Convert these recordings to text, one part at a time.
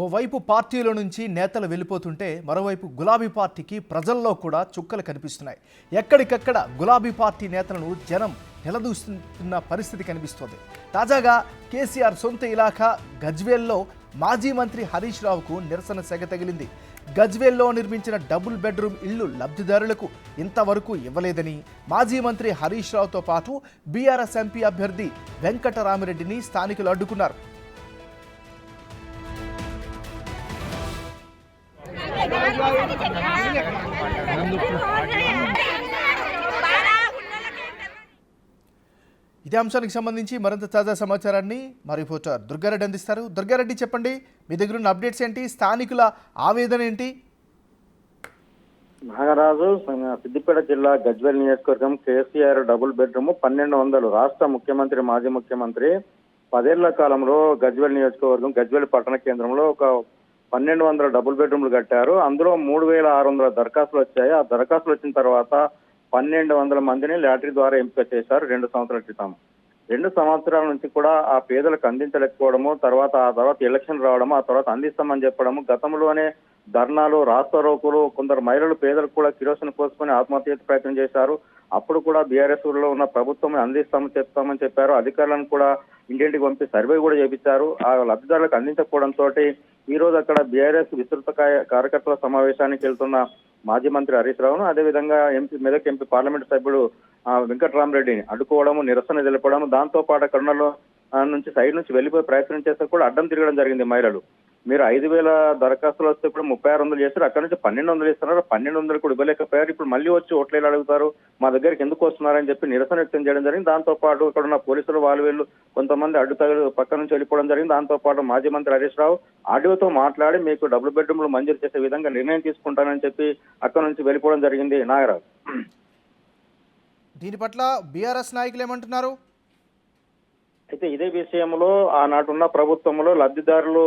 ఓవైపు పార్టీల నుంచి నేతలు వెళ్ళిపోతుంటే మరోవైపు గులాబీ పార్టీకి ప్రజల్లో కూడా చుక్కలు కనిపిస్తున్నాయి. ఎక్కడికక్కడ గులాబీ పార్టీ నేతలను జనం నిలదూస్తున్న పరిస్థితి కనిపిస్తోంది. తాజాగా కేసీఆర్ సొంత ఇలాఖా గజ్వేల్లో మాజీ మంత్రి హరీష్ రావుకు నిరసన సెగ తగిలింది. గజ్వేల్లో నిర్మించిన డబుల్ బెడ్రూమ్ ఇళ్లు లబ్ధిదారులకు ఇంతవరకు ఇవ్వలేదని మాజీ మంత్రి హరీష్ రావుతో పాటు బీఆర్ఎస్ ఎంపీ అభ్యర్థి వెంకటరామిరెడ్డిని స్థానికులు అడ్డుకున్నారు. ఇదే అంశానికి సంబంధించి మరింత తాజా సమాచారాన్ని మా రిపోర్టర్ దుర్గారెడ్డి అందిస్తారు. దుర్గారెడ్డి, చెప్పండి, మీ దగ్గర ఉన్న అప్డేట్స్ ఏంటి? స్థానికుల ఆవేదన ఏంటి? నాగరాజు, సిద్దిపేట జిల్లా గజ్వేల్ నియోజకవర్గం కేసీఆర్ డబుల్ బెడ్రూమ్ 1200 రాష్ట్ర ముఖ్యమంత్రి మాజీ ముఖ్యమంత్రి 10 ఏళ్ల కాలంలో గజ్వేల్ నియోజకవర్గం గజ్వేల్ పట్టణ కేంద్రంలో ఒక 1200 డబుల్ బెడ్రూమ్లు కట్టారు. అందులో 3600 దరఖాస్తులు వచ్చాయి. ఆ దరఖాస్తులు వచ్చిన తర్వాత 1200 మందిని లాటరీ ద్వారా ఎంపిక చేశారు 2 సంవత్సరాల క్రితం. 2 సంవత్సరాల నుంచి కూడా ఆ పేదలకు అందించలేకపోవడము, ఆ తర్వాత ఎలక్షన్ రావడము, ఆ తర్వాత అందిస్తామని చెప్పడము, గతంలోనే ధర్నాలు, రాస్తారోకులు, కొందరు మహిళలు పేదలకు కూడా కిరోసిన్ పోసుకొని ఆత్మహత్య ప్రయత్నం చేశారు. అప్పుడు కూడా బీఆర్ఎస్ లో ఉన్న ప్రభుత్వం చెప్తామని చెప్పారు. అధికారులను కూడా ఇంటింటికి పంపి సర్వే కూడా చేపించారు. ఆ లబ్ధిదారులకు అందించకపోవడంతో ఈ రోజు అక్కడ బీఆర్ఎస్ విస్తృత కార్యకర్తల సమావేశానికి వెళ్తున్న మాజీ మంత్రి హరీష్ రావును, అదేవిధంగా మెదక్ ఎంపీ పార్లమెంట్ సభ్యుడు వెంకటరామిరెడ్డిని అడ్డుకోవడము, నిరసన తెలపడం, దాంతో పాటు కరుణలో నుంచి సైడ్ నుంచి వెళ్ళిపోయే ప్రయత్నం చేస్తే కూడా అడ్డం తిరగడం జరిగింది. మహిళలు, మీరు 5000 దరఖాస్తులు వస్తే ఇప్పుడు 3600 చేస్తారు, అక్కడ నుంచి 1200 ఇస్తున్నారు, 1200 కూడా ఇవ్వలేకపోయారు, ఇప్పుడు మళ్ళీ వచ్చి ఓట్లేలు అడుగుతారు, మా దగ్గరికి ఎందుకు వస్తున్నారని చెప్పి నిరసన వ్యక్తం చేయడం జరిగింది. దాంతో పాటు ఇక్కడ ఉన్న పోలీసులు వీళ్ళు కొంతమంది అడ్డుతగులు పక్క నుంచి వెళ్ళిపోవడం జరిగింది. దాంతో పాటు మాజీ మంత్రి హరీష్ రావు ఆడియోతో మాట్లాడి మీకు డబుల్ బెడ్రూమ్లు మంజూరు చేసే విధంగా నిర్ణయం తీసుకుంటానని చెప్పి అక్కడ నుంచి వెళ్ళిపోవడం జరిగింది. నాగరాజు, దీని పట్ల బీఆర్ఎస్ నాయకులు ఏమంటున్నారు? అయితే ఇదే విషయంలో ఆనాటున్న ప్రభుత్వంలో లబ్ధిదారులు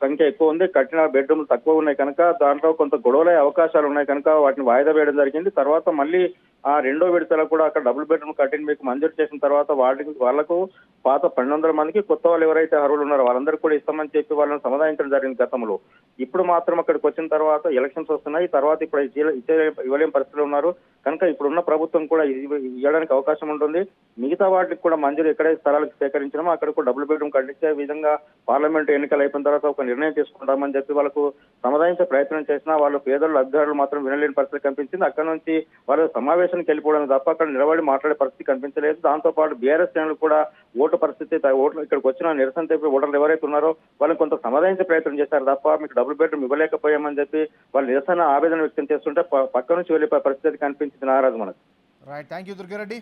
సంఖ్య ఎక్కువ ఉంది, కట్టిన బెడ్రూమ్లు తక్కువ ఉన్నాయి కనుక దాంట్లో కొంత గొడవలే అవకాశాలు ఉన్నాయి కనుక వాటిని వాయిదా వేయడం జరిగింది. తర్వాత మళ్ళీ ఆ రెండో విడతలో కూడా అక్కడ డబుల్ బెడ్రూమ్ కట్టిన మీకు మంజూరు చేసిన తర్వాత వాళ్లకు పాత 1200 మందికి, కొత్త వాళ్ళు ఎవరైతే అర్హులు ఉన్నారో వాళ్ళందరికీ కూడా ఇస్తామని చెప్పి వాళ్ళని సమాధానించడం జరిగింది గతంలో. ఇప్పుడు మాత్రం అక్కడికి వచ్చిన తర్వాత ఎలక్షన్స్ వస్తున్నాయి, తర్వాత ఇప్పుడు ఇవ్వలేని పరిస్థితులు ఉన్నారు కనుక ఇప్పుడున్న ప్రభుత్వం కూడా ఇవ్వడానికి అవకాశం ఉంటుంది. మిగతా వాటికి కూడా మంజూరు ఎక్కడైతే స్థలాలకు సేకరించడమో అక్కడ కూడా డబుల్ బెడ్రూమ్ కట్టించే విధంగా పార్లమెంట్ ఎన్నికలు అయిపోయిన తర్వాత ఒక నిర్ణయం తీసుకుంటామని చెప్పి వాళ్ళకు సమాధానించే ప్రయత్నం చేసినా వాళ్ళు పేదలు అధికారులు మాత్రం వినలేని పరిస్థితి కనిపించింది. అక్కడ నుంచి వాళ్ళు సమావేశానికి వెళ్ళిపోవడం తప్ప అక్కడ నిలబడి మాట్లాడే పరిస్థితి కనిపించలేదు. దాంతో పాటు బీఆర్ఎస్ శ్రేణులు కూడా ఓటు పరిస్థితి, ఓట్లు ఇక్కడికి వచ్చిన నిరసన తెలిపి ఓటర్లు ఎవరైతే ఉన్నారో వాళ్ళని కొంత సమాధానించే ప్రయత్నం చేశారు తప్ప మీకు డబుల్ బెడ్రూమ్ ఇవ్వలేకపోయామని చెప్పి వాళ్ళు నిరసన ఆవేదన వ్యక్తం చేస్తుంటే పక్క నుంచి వెళ్ళిపోయే పరిస్థితి కనిపించింది. నాగరాజు, మనకు రైట్, థ్యాంక్ యూ దుర్గారెడ్డి.